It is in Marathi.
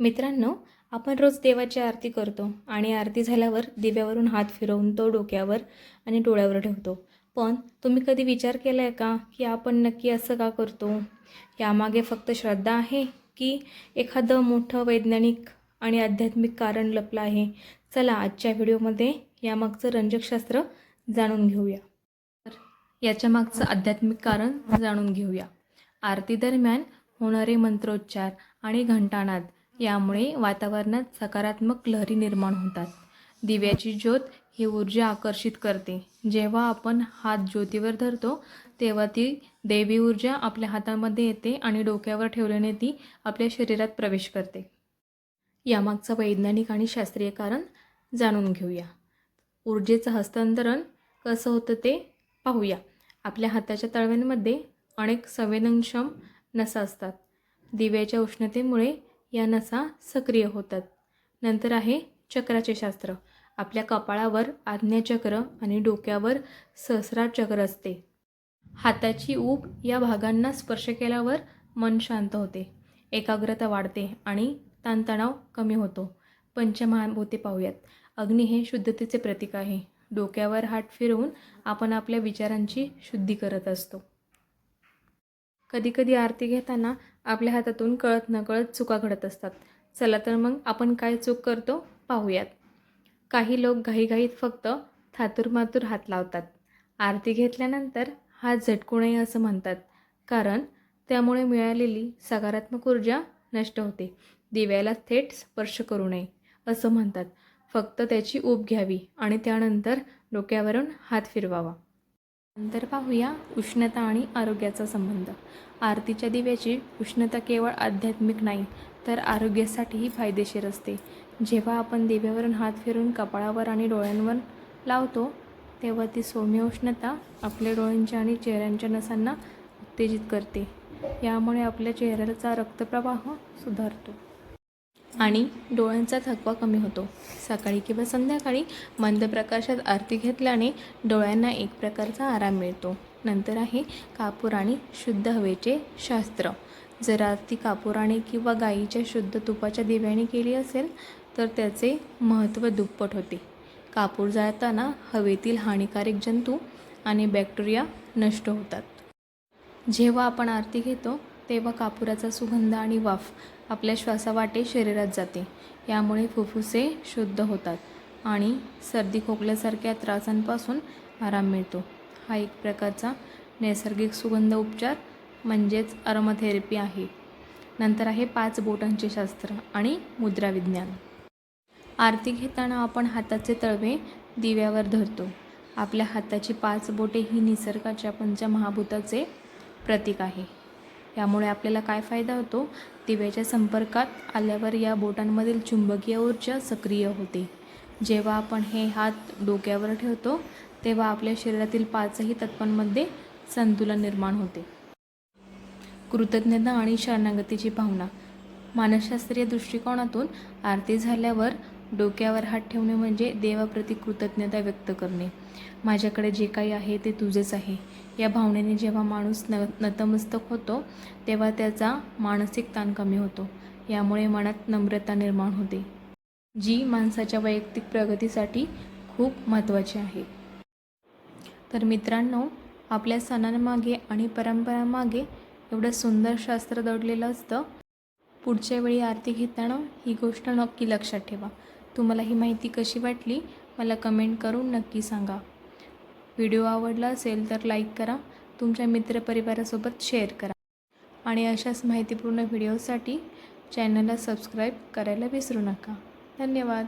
मित्रांनो, आपण रोज देवाची आरती करतो आणि आरती झाल्यावर दिव्यावरून हात फिरवून तो डोक्यावर आणि डोळ्यावर ठेवतो. पण तुम्ही कधी विचार केला आहे का की आपण नक्की असं का करतो? यामागे फक्त श्रद्धा आहे की एखादं मोठं वैज्ञानिक आणि आध्यात्मिक कारण लपलं आहे? चला आजच्या व्हिडिओमध्ये यामागचं रंजक शास्त्र जाणून घेऊया. याच्या मागचं आध्यात्मिक कारण जाणून घेऊया. आरती दरम्यान होणारे मंत्रोच्चार आणि घंटानाद यामुळे वातावरणात सकारात्मक लहरी निर्माण होतात. दिव्याची ज्योत ही ऊर्जा आकर्षित करते. जेव्हा आपण हात ज्योतीवर धरतो तेव्हा ती दैवी ऊर्जा आपल्या हातामध्ये येते आणि डोक्यावर ठेवल्याने ती आपल्या शरीरात प्रवेश करते. यामागचं वैज्ञानिक आणि शास्त्रीय कारण जाणून घेऊया. ऊर्जेचं हस्तांतरण कसं होतं ते पाहूया. आपल्या हाताच्या तळव्यांमध्ये अनेक संवेदनक्षम नसा असतात. दिव्याच्या उष्णतेमुळे या नसा सक्रिय होतात. नंतर आहे चक्राचे शास्त्र. आपल्या कपाळावर आज्ञाचक्र आणि डोक्यावर सहस्रार चक्र असते. हाताची ऊब या भागांना स्पर्श केल्यावर मन शांत होते, एकाग्रता वाढते आणि ताणतणाव कमी होतो. पंचमहाभूते पाहूयात. अग्नी हे शुद्धतेचे प्रतीक आहे. डोक्यावर हात फिरवून आपण आपल्या विचारांची शुद्धी करत असतो. कधीकधी आरती घेताना आपल्या हातातून कळत नकळत चुका घडत असतात. चला तर मग आपण काय चूक करतो पाहूयात. काही लोक घाईघाईत फक्त थातूरमातूर हात लावतात. आरती घेतल्यानंतर हात झटकू नये असं म्हणतात, कारण त्यामुळे मिळालेली सकारात्मक ऊर्जा नष्ट होते. दिव्याला थेट स्पर्श करू नये असं म्हणतात. फक्त त्याची ऊब घ्यावी आणि त्यानंतर डोक्यावरून हात फिरवावा. नंतर पाहूया उष्णता आणि आरोग्याचा संबंध. आरतीच्या दिव्याची उष्णता केवळ आध्यात्मिक नाही तर आरोग्यासाठीही फायदेशीर असते. जेव्हा आपण दिव्यावरून हात फिरून कपाळावर आणि डोळ्यांवर लावतो तेव्हा ती सौम्य उष्णता आपल्या डोळ्यांच्या आणि चेहऱ्यांच्या नसांना उत्तेजित करते. यामुळे आपल्या चेहऱ्याचा रक्तप्रवाह सुधारतो आणि डोळ्यांचा थकवा कमी होतो. सकाळी किंवा संध्याकाळी मंद प्रकाशात आरती घेतल्याने डोळ्यांना एक प्रकारचा आराम मिळतो. नंतर आहे कापूर आणि शुद्ध हवेचे शास्त्र. जर आरती कापुराने किंवा गाईच्या शुद्ध तुपाच्या दिव्याने केली असेल तर त्याचे महत्त्व दुप्पट होते. कापूर जाळताना हवेतील हानिकारक जंतू आणि बॅक्टेरिया नष्ट होतात. जेव्हा आपण आरती घेतो तेव्हा कापुराचा सुगंध आणि वाफ आपल्या श्वासावाटे शरीरात जाते. यामुळे फुफ्फुसे शुद्ध होतात आणि सर्दी खोकल्यासारख्या त्रासांपासून आराम मिळतो. हा एक प्रकारचा नैसर्गिक सुगंध उपचार म्हणजेच अरोमाथेरपी आहे. नंतर आहे 5 बोटांचे शास्त्र आणि मुद्रा विज्ञान. आरती घेताना आपण हाताचे तळवे दिव्यावर धरतो. आपल्या हाताची 5 बोटे ही निसर्गाच्या पंचमहाभूताचे प्रतीक आहे. यामुळे आपल्याला काय फायदा होतो? दिव्याच्या संपर्कात आल्यावर या बोटांमधील चुंबकीय ऊर्जा सक्रिय होते. जेव्हा आपण हे हात डोक्यावर ठेवतो तेव्हा आपल्या शरीरातील 5ही तत्वांमध्ये संतुलन निर्माण होते. कृतज्ञता आणि शरणागतीची भावना. मानसशास्त्रीय दृष्टिकोनातून आरती झाल्यावर डोक्यावर हात ठेवणे म्हणजे देवाप्रती कृतज्ञता व्यक्त करणे. माझ्याकडे जे काही आहे ते तुझेच आहे या भावनेने जेव्हा माणूस नतमस्तक होतो तेव्हा त्याचा मानसिक ताण कमी होतो. यामुळे मनात नम्रता निर्माण होते, जी माणसाच्या वैयक्तिक प्रगतीसाठी खूप महत्त्वाची आहे. तर मित्रांनो, आपल्या सणांमागे आणि परंपरांमागे एवढं सुंदर शास्त्र दडलेलं असतं. पुढच्या वेळी आरती घेताना ही गोष्ट नक्की लक्षात ठेवा. तुम्हाला ही माहिती कशी वाटली मला कमेंट करून नक्की सांगा. व्हिडिओ आवडला असेल तर लाईक करा, तुमच्या मित्रपरिवारासोबत शेअर करा आणि अशाच माहितीपूर्ण व्हिडिओसाठी चॅनलला सबस्क्राईब करायला विसरू नका. धन्यवाद.